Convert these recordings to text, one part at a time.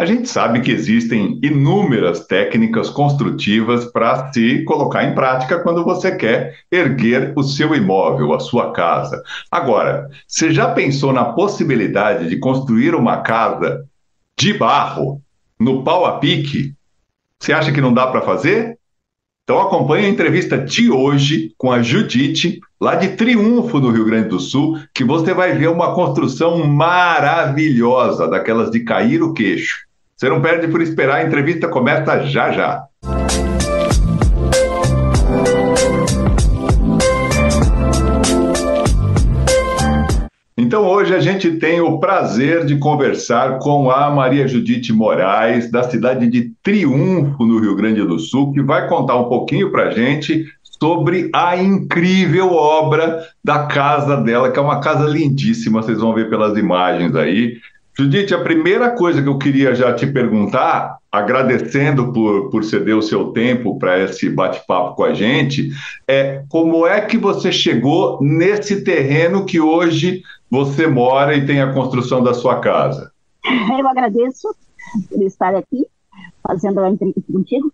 A gente sabe que existem inúmeras técnicas construtivas para se colocar em prática quando você quer erguer o seu imóvel, a sua casa. Agora, você já pensou na possibilidade de construir uma casa de barro, no pau a pique? Você acha que não dá para fazer? Então acompanhe a entrevista de hoje com a Judite, lá de Triunfo, no Rio Grande do Sul, que você vai ver uma construção maravilhosa, daquelas de cair o queixo. Você não perde por esperar, a entrevista começa já já. Então, hoje a gente tem o prazer de conversar com a Maria Judite Moraes, da cidade de Triunfo, no Rio Grande do Sul, que vai contar um pouquinho para a gente sobre a incrível obra da casa dela, que é uma casa lindíssima, vocês vão ver pelas imagens aí. Judite, a primeira coisa que eu queria já te perguntar, agradecendo por ceder o seu tempo para esse bate-papo com a gente, é como é que você chegou nesse terreno que hoje você mora e tem a construção da sua casa? Eu agradeço por estar aqui fazendo a entrevista contigo.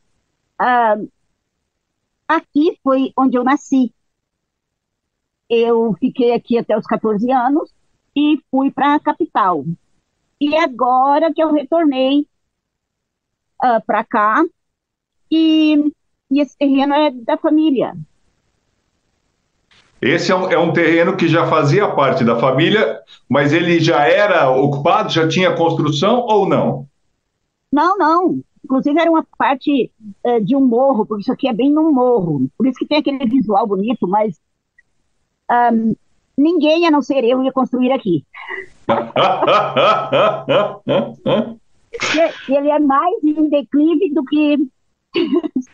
Ah, aqui foi onde eu nasci. Eu fiquei aqui até os 14 anos e fui para a capital. E agora que eu retornei para cá, e, e esse terreno é da família. Esse é um terreno que já fazia parte da família, mas ele já era ocupado, já tinha construção ou não? Não, não. Inclusive era uma parte de um morro, porque isso aqui é bem num morro. Por isso que tem aquele visual bonito, mas ah, ninguém, a não ser eu, ia construir aqui. E ele é mais em declive do que.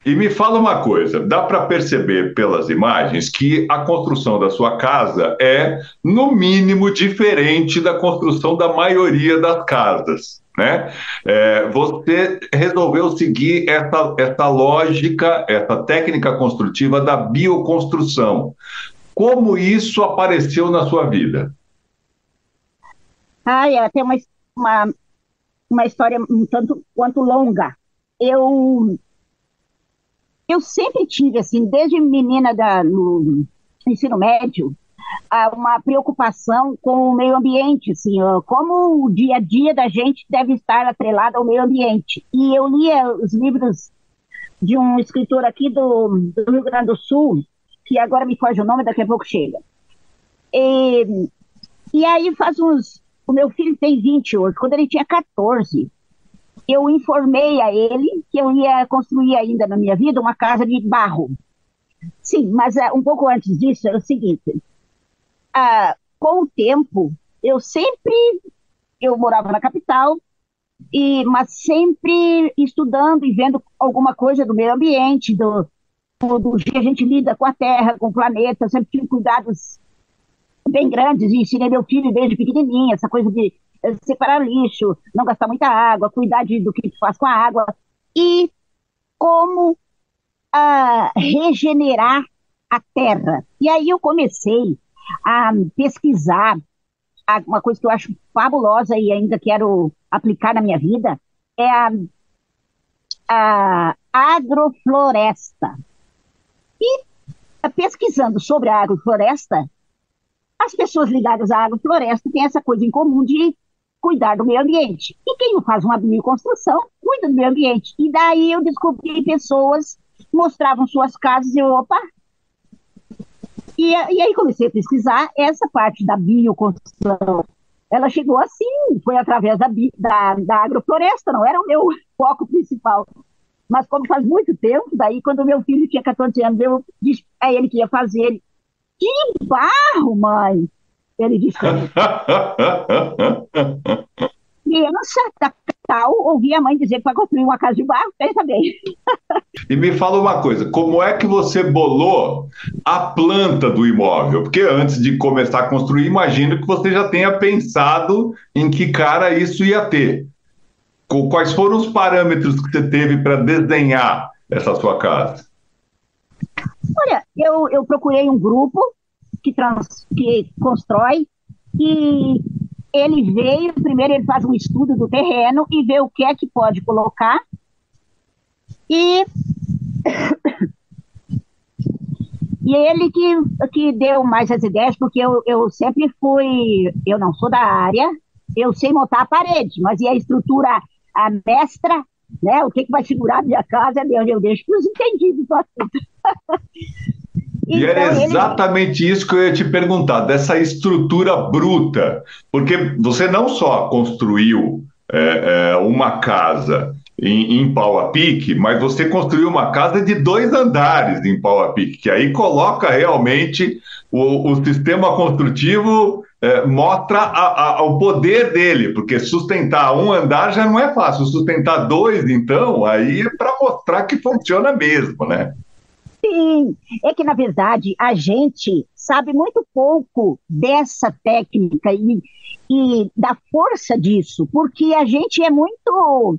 E me fala uma coisa, dá para perceber pelas imagens que a construção da sua casa é, no mínimo, diferente da construção da maioria das casas, né? Você resolveu seguir essa lógica, essa técnica construtiva da bioconstrução. Como isso apareceu na sua vida? Ah, é até uma, uma história um tanto quanto longa. Eu, eu sempre tive, assim, desde menina no ensino médio, uma preocupação com o meio ambiente, assim, ó, como o dia a dia da gente deve estar atrelado ao meio ambiente. E eu lia os livros de um escritor aqui do Rio Grande do Sul, que agora me foge o nome, daqui a pouco chega. E, e aí faz uns. O meu filho tem 20 hoje, quando ele tinha 14, eu informei a ele que eu ia construir ainda na minha vida uma casa de barro. Sim, mas um pouco antes disso era o seguinte: com o tempo, eu morava na capital, mas sempre estudando e vendo alguma coisa do meio ambiente, do que a gente lida com a Terra, com o planeta. Eu sempre tive cuidados bem grandes e ensinei meu filho desde pequenininho, essa coisa de separar lixo, não gastar muita água, cuidar do que faz com a água e como regenerar a terra. E aí eu comecei a pesquisar uma coisa que eu acho fabulosa e ainda quero aplicar na minha vida, é a agrofloresta. E pesquisando sobre a agrofloresta, as pessoas ligadas à agrofloresta têm essa coisa em comum de cuidar do meio ambiente. E quem não faz uma bioconstrução, cuida do meio ambiente. E daí eu descobri pessoas que mostravam suas casas e eu, opa! E aí comecei a pesquisar essa parte da bioconstrução. Ela chegou assim, foi através da agrofloresta, não era o meu foco principal. Mas como faz muito tempo, daí quando meu filho tinha 14 anos, eu disse a ele que ia fazer. Que barro, mãe! Ele disse para mim. Criança da capital ouvia a mãe dizer que para construir uma casa de barro, pensa bem. E me fala uma coisa, como é que você bolou a planta do imóvel? Porque antes de começar a construir, imagino que você já tenha pensado em que cara isso ia ter. Quais foram os parâmetros que você teve para desenhar essa sua casa? Olha, eu procurei um grupo que constrói e Ele veio, primeiro ele faz um estudo do terreno e vê o que é que pode colocar, e, e ele que deu mais as ideias, porque eu sempre fui, eu não sou da área, eu sei montar a parede, mas e a estrutura, a mestra, né, o que vai segurar a minha casa, eu deixo para os entendidos. E era Então, ele exatamente isso que eu ia te perguntar, dessa estrutura bruta, porque você não só construiu uma casa em pau a pique, mas você construiu uma casa de 2 andares em pau a pique, que aí coloca realmente o sistema construtivo, mostra o poder dele, porque sustentar um andar já não é fácil, sustentar dois, então, aí é para mostrar que funciona mesmo, né? Sim, é que na verdade a gente sabe muito pouco dessa técnica e da força disso, porque a gente é muito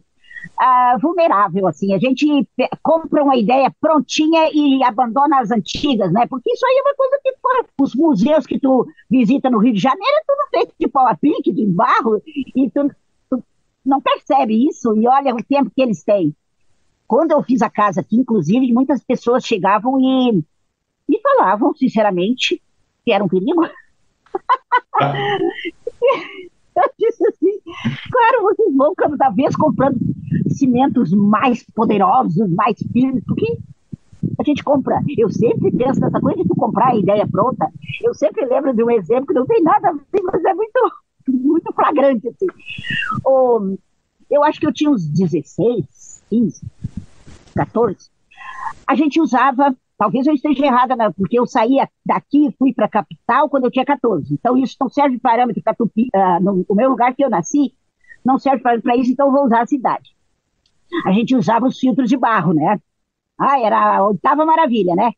vulnerável, assim, a gente compra uma ideia prontinha e abandona as antigas, né? Porque isso aí é uma coisa que os museus que tu visita no Rio de Janeiro é tudo feito de pau a pique, de barro, e tu não percebe isso, e olha o tempo que eles têm. Quando eu fiz a casa aqui, inclusive, muitas pessoas chegavam e falavam, sinceramente, que era um perigo. Eu disse assim, claro, vocês vão cada vez comprando cimentos mais poderosos, mais firmes, porque a gente compra. Eu sempre penso nessa coisa de tu comprar a ideia pronta. Eu sempre lembro de um exemplo que não tem nada a ver, mas é muito, muito flagrante. Assim. Eu acho que eu tinha uns 16, 15, 14. A gente usava, talvez eu esteja errada, né, porque eu saía daqui e fui para a capital quando eu tinha 14. Então isso não serve de parâmetro para Tupi, no meu lugar que eu nasci, não serve para isso, então eu vou usar a cidade. A gente usava os filtros de barro, né? Ah, era a oitava maravilha, né?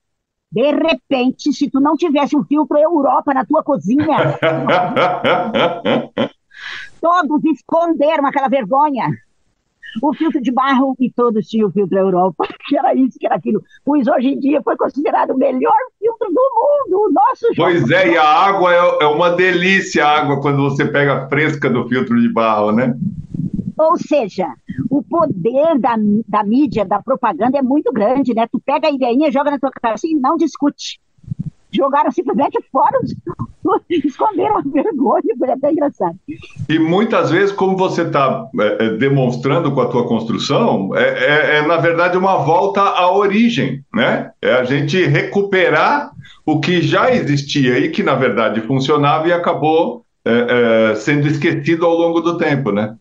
De repente, se tu não tivesse um filtro Europa na tua cozinha, todos esconderam aquela vergonha. O filtro de barro e todos tinham o filtro Europa, que era isso, que era aquilo. Pois hoje em dia foi considerado o melhor filtro do mundo, o nosso Pois é, e a água é uma delícia, a água, quando você pega fresca do filtro de barro, né? Ou seja, o poder da mídia, da propaganda é muito grande, né? Tu pega a ideinha, joga na tua cara assim e não discute. Jogaram simplesmente fora, esconderam a vergonha, foi até engraçado. E muitas vezes, como você está demonstrando com a tua construção, na verdade uma volta à origem, né? É a gente recuperar o que já existia e que na verdade funcionava e acabou sendo esquecido ao longo do tempo, né?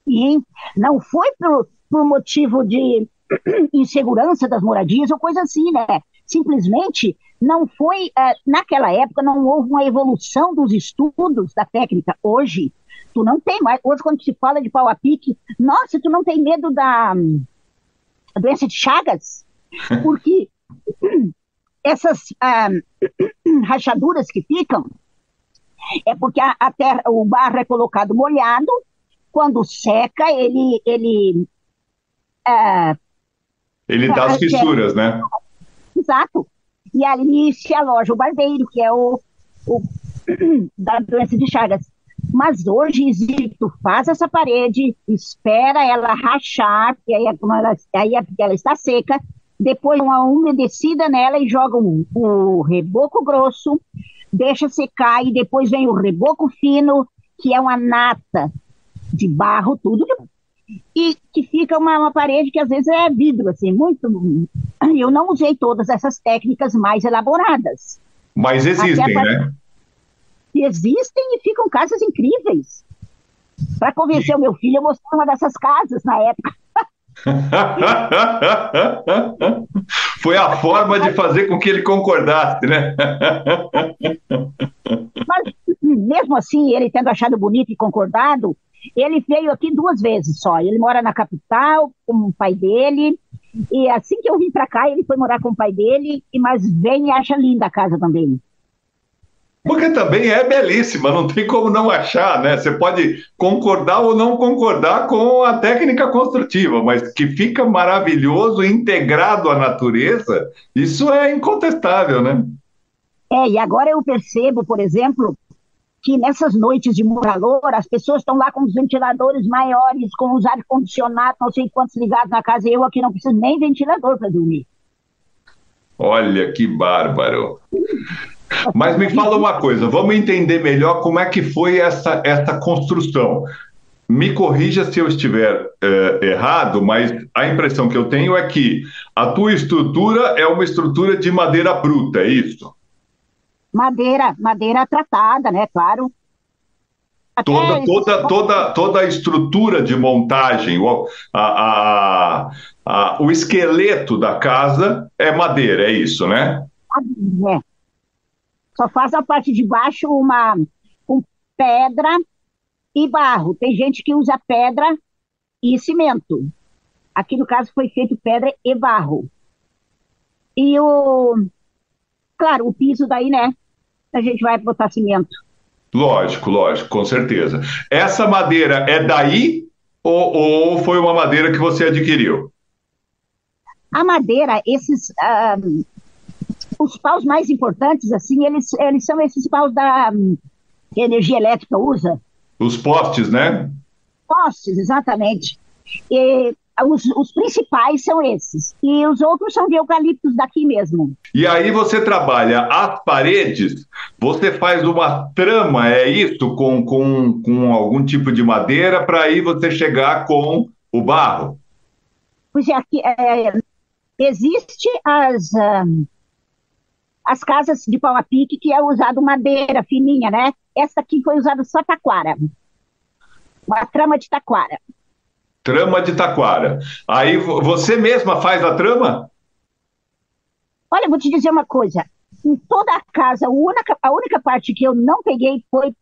E não foi por motivo de insegurança das moradias ou coisa assim, né? Simplesmente não foi, naquela época não houve uma evolução dos estudos da técnica. Hoje, tu não tem mais, hoje quando se fala de pau a pique, nossa, tu não tem medo da doença de Chagas? Porque essas rachaduras que ficam, é porque a terra, o barro é colocado molhado, quando seca, ah, Ele dá as fissuras, né? exato. E ali se aloja o barbeiro, que é o da doença de Chagas. Mas hoje existe, tu faz essa parede, espera ela rachar, porque aí ela está seca, depois uma umedecida nela e joga o reboco grosso, deixa secar e depois vem o reboco fino, que é uma nata de barro, tudo, e que fica uma parede que às vezes é vidro, assim, muito. Eu não usei todas essas técnicas mais elaboradas. Mas existem, né? Existem e ficam casas incríveis. Para convencer o meu filho, eu mostrei uma dessas casas na época. Foi a forma de fazer com que ele concordasse, né? Mas, mesmo assim, ele tendo achado bonito e concordado, ele veio aqui 2 vezes só. Ele mora na capital com o pai dele, e assim que eu vim para cá, ele foi morar com o pai dele, mas vem e acha linda a casa também. Porque também é belíssima, não tem como não achar, né? Você pode concordar ou não concordar com a técnica construtiva, mas que fica maravilhoso, integrado à natureza, isso é incontestável, né? E agora eu percebo, por exemplo, que nessas noites de muito calor, as pessoas estão lá com os ventiladores maiores, com os ar-condicionados, não sei quantos ligados na casa, eu aqui não preciso nem ventilador para dormir. Olha que bárbaro. Mas me fala uma coisa, vamos entender melhor como é que foi essa construção. Me corrija se eu estiver errado, mas a impressão que eu tenho é que a tua estrutura é uma estrutura de madeira bruta, é isso? Madeira tratada, né? Claro. Até Toda a estrutura de montagem, o esqueleto da casa é madeira, é isso, né? é, só faz a parte de baixo com pedra e barro. Tem gente que usa pedra e cimento. Aqui no caso foi feito pedra e barro. E claro, o piso daí, né? A gente vai botar cimento. Lógico, lógico, com certeza. Essa madeira é daí ou foi uma madeira que você adquiriu? A madeira, os paus mais importantes, assim, eles são esses paus que a energia elétrica usa. Os postes, né? Postes, exatamente. E os principais são esses. E os outros são de eucaliptos daqui mesmo. E aí você trabalha as paredes, você faz uma trama, é isso? Com algum tipo de madeira para aí você chegar com o barro? Pois é, aqui, existe as casas de pau a pique que é usado madeira fininha, né? Essa aqui foi usada só taquara. Uma trama de taquara. Trama de taquara. Aí você mesma faz a trama? Olha, eu vou te dizer uma coisa. Em toda a casa, a única parte que eu não peguei foi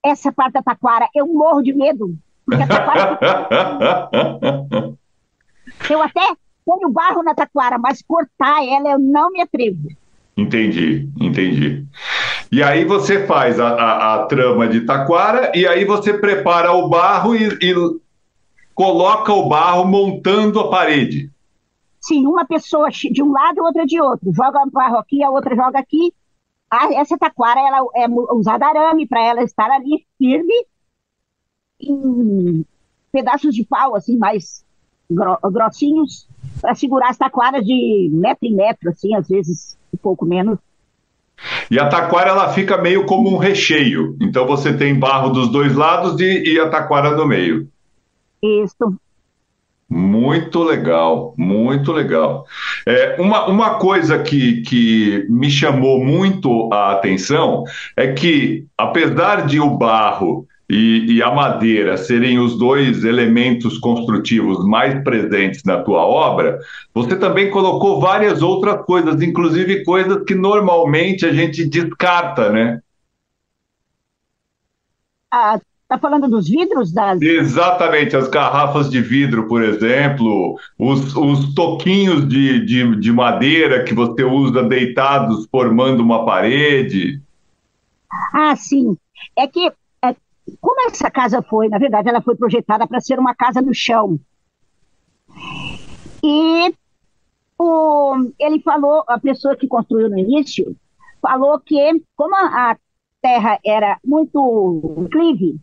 essa parte da taquara. Eu morro de medo. Porque a taquara... Eu até ponho barro na taquara, mas cortar ela eu não me atrevo. Entendi, entendi. E aí você faz a trama de taquara e aí você prepara o barro e coloca o barro montando a parede. Sim, uma pessoa de um lado e outra de outro. Joga o barro aqui, a outra joga aqui. Essa taquara ela é usada arame para ela estar ali firme em pedaços de pau, assim, mais grossinhos, para segurar as taquaras de metro em metro, assim, às vezes um pouco menos. E a taquara ela fica meio como um recheio. Então você tem barro dos dois lados e a taquara no meio. Isso. Muito legal, muito legal. Uma coisa que me chamou muito a atenção é que, apesar de o barro e a madeira serem os dois elementos construtivos mais presentes na tua obra, você também colocou várias outras coisas, inclusive coisas que normalmente a gente descarta, né? Tá falando dos vidros das... Exatamente, as garrafas de vidro, por exemplo, os toquinhos de madeira que você usa deitados formando uma parede. Ah, sim. É que, como essa casa foi, na verdade, ela foi projetada para ser uma casa no chão. E ele falou, a pessoa que construiu no início, falou que, como a terra era muito inclive,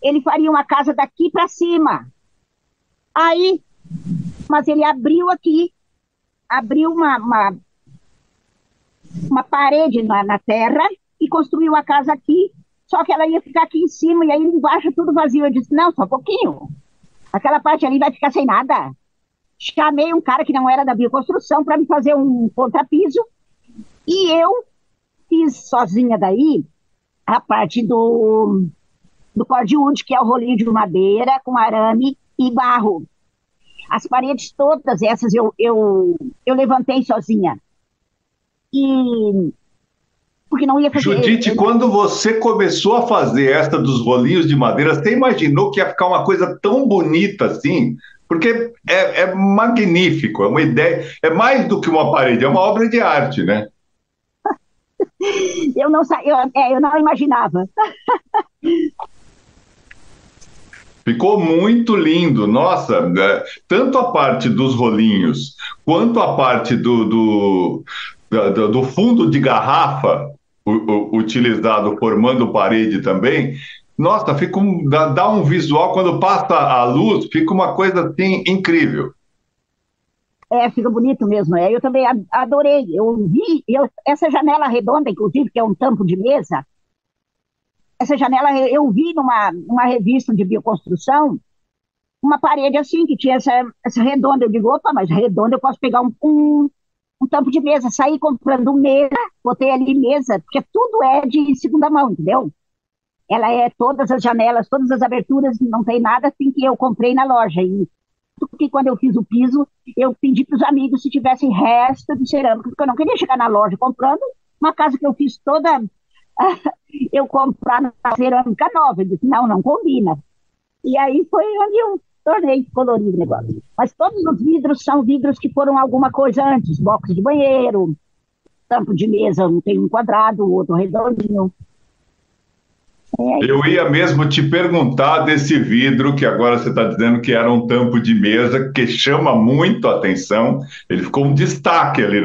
ele faria uma casa daqui para cima. Aí, mas ele abriu aqui, abriu uma parede na terra e construiu a casa aqui, só que ela ia ficar aqui em cima e aí embaixo tudo vazio. Eu disse, não, só um pouquinho. Aquela parte ali vai ficar sem nada. Chamei um cara que não era da bioconstrução para me fazer um contrapiso e eu fiz sozinha daí a parte do cordwood, que é o rolinho de madeira com arame e barro. As paredes todas essas eu levantei sozinha. E porque não ia fazer... Judite, quando você começou a fazer esta dos rolinhos de madeira, você imaginou que ia ficar uma coisa tão bonita assim? Porque é magnífico, é uma ideia, é mais do que uma parede, é uma obra de arte, né? Eu não imaginava. Ficou muito lindo, nossa, tanto a parte dos rolinhos quanto a parte do fundo de garrafa utilizado formando parede também. Nossa, dá um visual, quando passa a luz, fica uma coisa assim incrível. É, fica bonito mesmo. Eu também adorei. Essa janela redonda, inclusive, que é um tampo de mesa, essa janela eu vi numa revista de bioconstrução, uma parede assim, que tinha essa redonda. Eu digo, opa, mas redonda eu posso pegar um tampo de mesa, sair comprando mesa, botei ali mesa, porque tudo é de segunda mão, entendeu? Ela é todas as janelas, todas as aberturas, não tem nada assim que eu comprei na loja. E que quando eu fiz o piso, eu pedi para os amigos se tivessem resto de cerâmica, porque eu não queria chegar na loja comprando uma casa que eu fiz toda, eu comprar na cerâmica nova. Eu disse, não, não combina. E aí foi onde eu tornei colorido o negócio. Mas todos os vidros são vidros que foram alguma coisa antes, box de banheiro, tampo de mesa, um tem um quadrado, o outro redondinho. É Eu isso. ia mesmo te perguntar desse vidro que agora você está dizendo que era um tampo de mesa, que chama muito a atenção. Ele ficou um destaque ali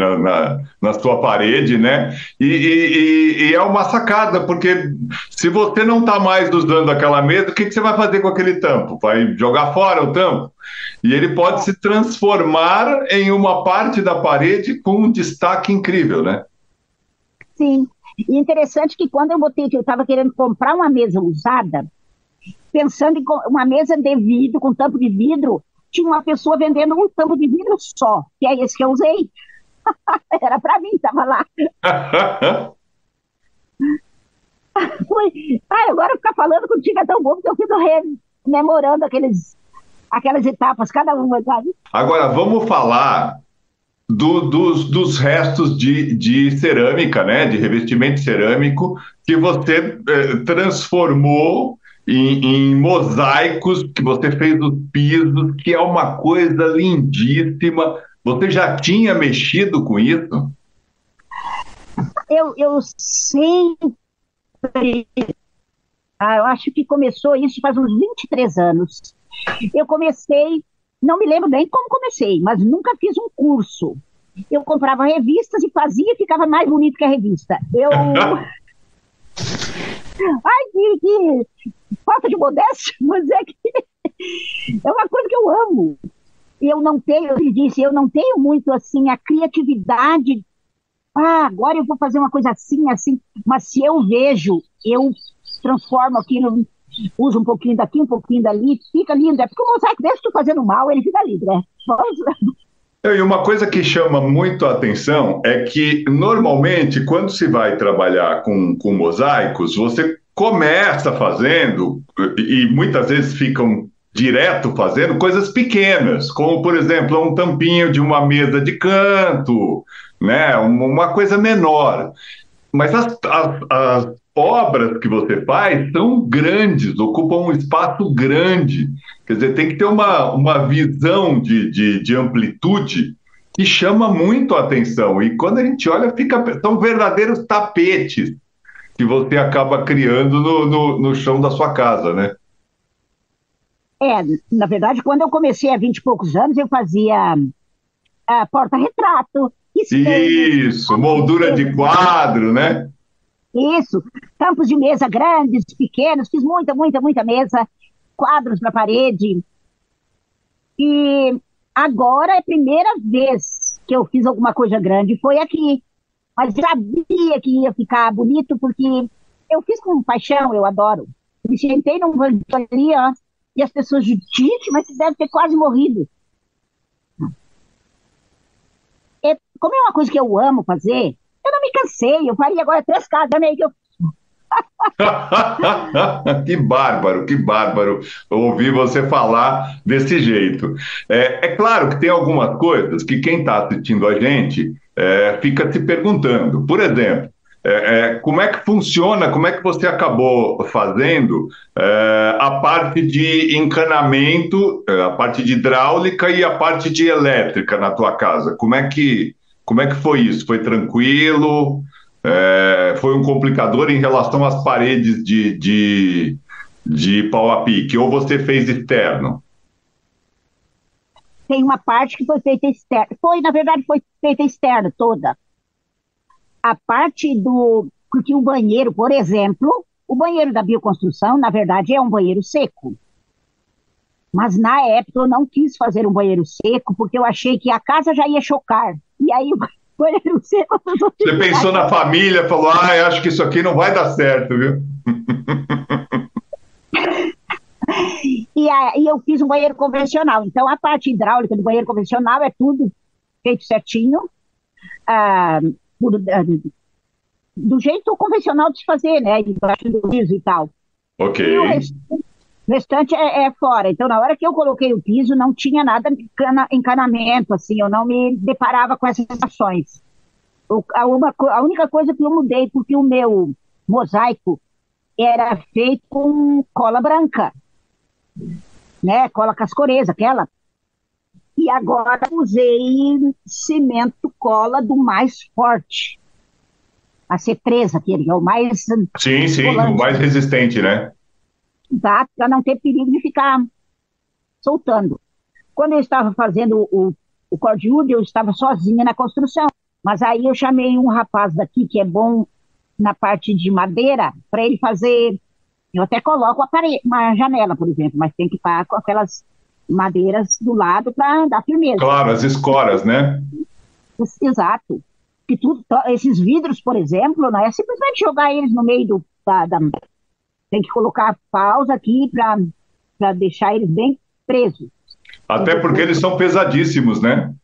na sua parede, né? E é uma sacada, porque se você não está mais usando aquela mesa, o que você vai fazer com aquele tampo? Vai jogar fora o tampo? E ele pode se transformar em uma parte da parede com um destaque incrível, né? Sim. E interessante que quando eu botei que eu estava querendo comprar uma mesa usada, pensando em uma mesa de vidro, com tampo de vidro, tinha uma pessoa vendendo um tampo de vidro só, que é esse que eu usei. Era para mim, estava lá. Agora ficar falando contigo é tão bom que eu fico rememorando aquelas etapas, cada uma, sabe? Agora, vamos falar dos restos de cerâmica, né, de revestimento cerâmico, que você transformou em mosaicos, que você fez os pisos, que é uma coisa lindíssima. Você já tinha mexido com isso? Eu sempre. Eu acho que começou isso faz uns 23 anos. Eu comecei, não me lembro nem como comecei, mas nunca fiz um curso. Eu comprava revistas e fazia, ficava mais bonito que a revista. Ai, que falta de modéstia, mas é que é uma coisa que eu amo. Eu não tenho, eu lhe disse, eu não tenho muito assim a criatividade. Agora eu vou fazer uma coisa assim, assim. Mas se eu vejo, eu transformo aquilo, uso um pouquinho daqui, um pouquinho dali, fica lindo. É porque o mosaico, deixa tu fazendo mal, ele fica lindo, né? E uma coisa que chama muito a atenção é que, normalmente, quando se vai trabalhar com mosaicos, você começa fazendo, e muitas vezes ficam direto fazendo, coisas pequenas, como, por exemplo, um tampinho de uma mesa de canto, né? Uma coisa menor. Mas as obras que você faz são grandes, ocupam um espaço grande. Quer dizer, tem que ter uma visão de amplitude que chama muito a atenção. E quando a gente olha, são verdadeiros tapetes que você acaba criando no chão da sua casa, né? É, na verdade, quando eu comecei há 20 e poucos anos, eu fazia porta-retrato, espelhos, Isso, tampos de moldura mesa, de quadro, né? isso, tampos de mesa grandes, pequenos, fiz muita, muita, muita mesa, quadros na parede. E agora é a primeira vez que eu fiz alguma coisa grande, foi aqui. Mas sabia que ia ficar bonito, porque eu fiz com paixão, eu adoro. Me sentei num banco ali, ó, e as pessoas, Judite, mas você deve ter quase morrido. Como é uma coisa que eu amo fazer, eu não me cansei, eu faria agora 3 casas meio que eu. Que bárbaro, que bárbaro ouvir você falar desse jeito. É claro que tem algumas coisas que quem está assistindo a gente fica se perguntando. Por exemplo, como é que funciona, como é que você acabou fazendo a parte de encanamento, a parte de hidráulica e a parte de elétrica na tua casa? Como é que foi isso? Foi tranquilo? Foi um complicador em relação às paredes de pau a pique, ou você fez externo? Tem uma parte que foi feita externa. Na verdade, foi feita externa toda. A parte do. porque o banheiro, por exemplo, o banheiro da bioconstrução, na verdade, é um banheiro seco. Mas na época eu não quis fazer um banheiro seco, porque eu achei que a casa já ia chocar. E aí o banheiro seco... Você pensou na família, falou, eu acho que isso aqui não vai dar certo, viu? E aí eu fiz um banheiro convencional. Então, a parte hidráulica do banheiro convencional é tudo feito certinho, ah, do jeito convencional de se fazer, né? Embaixo do piso e tal. Ok. E o restante é fora. Então, na hora que eu coloquei o piso, não tinha nada de encanamento, assim, eu não me deparava com essas ações. A única coisa que eu mudei, porque o meu mosaico era feito com cola branca, né? Cola cascoresa, aquela. E agora usei cimento cola do mais forte. A C3, aquele, é o mais Sim, o colante, mais resistente, né? tá? Para não ter perigo de ficar soltando. Quando eu estava fazendo o cordwood, eu estava sozinha na construção. Mas aí eu chamei um rapaz daqui que é bom na parte de madeira para ele fazer. Eu até coloco uma janela, por exemplo, mas tem que estar com aquelas madeiras do lado para dar firmeza. Claro, as escoras, né? Exato. Que tudo, esses vidros, por exemplo, não é simplesmente jogar eles no meio tem que colocar pausa aqui para deixar eles bem presos. Até porque eles são pesadíssimos, né?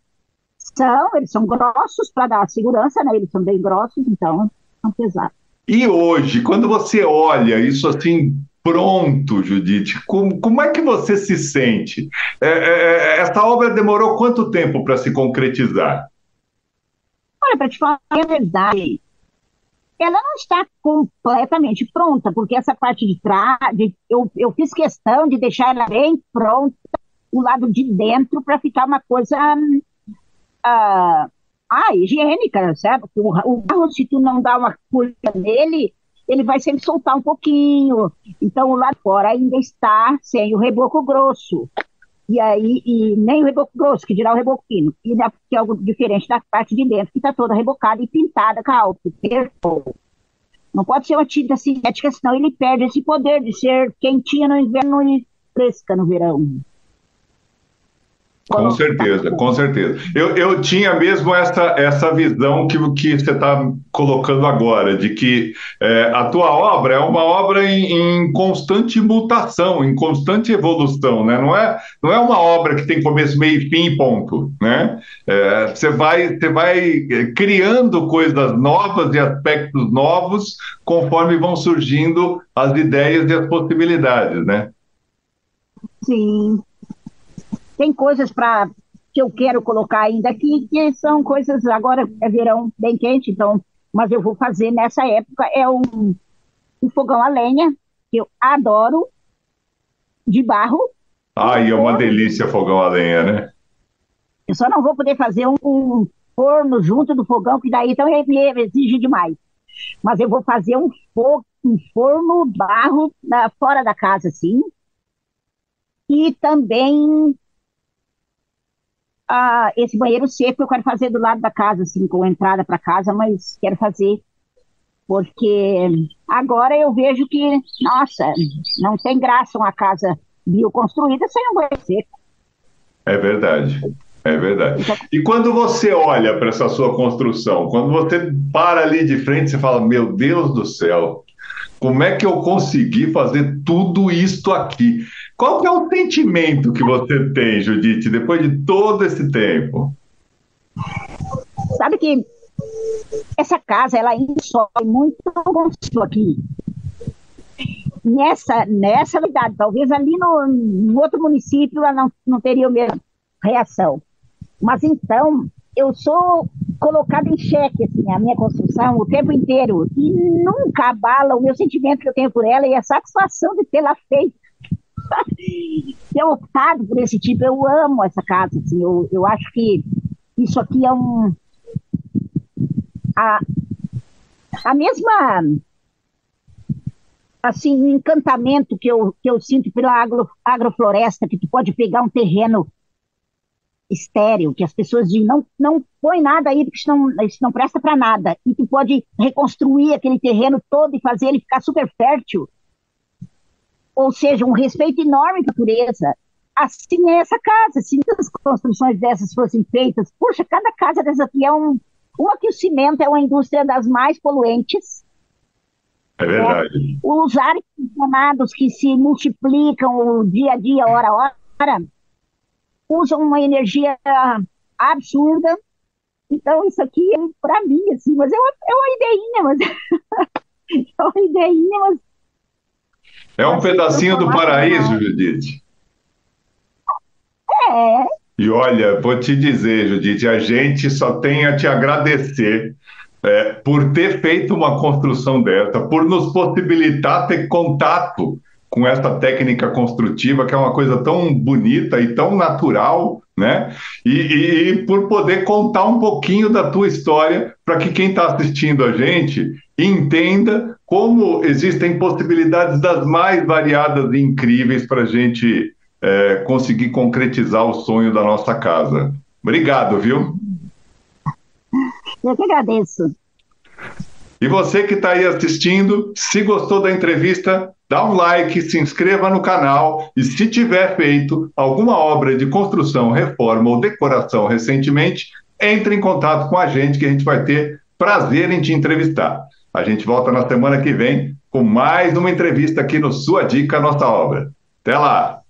Eles são grossos para dar segurança, né? Eles são bem grossos, então são pesados. E hoje, quando você olha isso assim pronto, Judite, como é que você se sente? Essa obra demorou quanto tempo para se concretizar? Olha, para te falar a verdade, ela não está completamente pronta, porque essa parte de trás, eu fiz questão de deixar ela bem pronta, o lado de dentro, para ficar uma coisa higiênica, sabe? O barro, se tu não dá uma curva nele, ele vai sempre soltar um pouquinho. Então, o lado de fora ainda está sem o reboco grosso. E aí, e nem o reboco grosso, que dirá o reboco fino. E que é algo diferente da parte de dentro, que está toda rebocada e pintada com a álcool. Não pode ser uma tinta sintética, senão ele perde esse poder de ser quentinha no inverno e fresca no verão. Com certeza, com certeza. Eu tinha mesmo essa visão que você está colocando agora, de que a tua obra é uma obra em constante mutação, em constante evolução, né? Não é uma obra que tem começo, meio e fim, ponto, né? Você vai criando coisas novas e aspectos novos conforme vão surgindo as ideias e as possibilidades, né? Sim. Tem coisas que eu quero colocar ainda aqui, que são coisas, agora é verão bem quente, então, mas eu vou fazer nessa época, é um fogão a lenha, que eu adoro, de barro. E é uma delícia fogão a lenha, né? Eu só não vou poder fazer um forno junto do fogão, que daí então me exige demais. Mas eu vou fazer um forno barro fora da casa, assim, e também esse banheiro seco eu quero fazer do lado da casa, assim, com entrada para casa, mas quero fazer porque agora eu vejo que, nossa, não tem graça uma casa bioconstruída sem um banheiro seco. É verdade, é verdade. E quando você olha para essa sua construção, quando você para ali de frente, você fala, meu Deus do céu, como é que eu consegui fazer tudo isto aqui? Qual que é o sentimento que você tem, Judite, depois de todo esse tempo? Sabe que essa casa, ela insole muito gosto aqui. Nessa unidade, talvez ali no outro município ela não teria a mesma reação. Mas então, eu sou colocada em xeque, assim, a minha construção o tempo inteiro. E nunca abala o meu sentimento que eu tenho por ela e a satisfação de tê-la feito. Ter optado por esse tipo, eu amo essa casa. Assim, eu acho que isso aqui é a mesma assim, encantamento que eu sinto pela agrofloresta, que tu pode pegar um terreno estéril, que as pessoas dizem, não põe nada aí, porque isso não presta para nada. E tu pode reconstruir aquele terreno todo e fazer ele ficar super fértil. Ou seja, um respeito enorme à natureza. Assim é essa casa. Se as construções dessas fossem feitas, puxa, cada casa dessa aqui é uma que o cimento é uma indústria das mais poluentes. É verdade. Os ar-condicionados que se multiplicam o dia a dia, hora a hora, usam uma energia absurda. Então, isso aqui é para mim, assim, mas é uma ideinha, mas é uma ideinha, mas É um pedacinho do paraíso, Judite. é, E olha, vou te dizer, Judite, a gente só tem a te agradecer por ter feito uma construção dessa, por nos possibilitar ter contato com essa técnica construtiva, que é uma coisa tão bonita e tão natural, né? E por poder contar um pouquinho da tua história para que quem está assistindo a gente entenda como existem possibilidades das mais variadas e incríveis para a gente conseguir concretizar o sonho da nossa casa. Obrigado, viu? eu que agradeço. E você que está aí assistindo, se gostou da entrevista, dá um like, se inscreva no canal e se tiver feito alguma obra de construção, reforma ou decoração recentemente, entre em contato com a gente que a gente vai ter prazer em te entrevistar. A gente volta na semana que vem com mais uma entrevista aqui no Sua Dica, Nossa Obra. Até lá!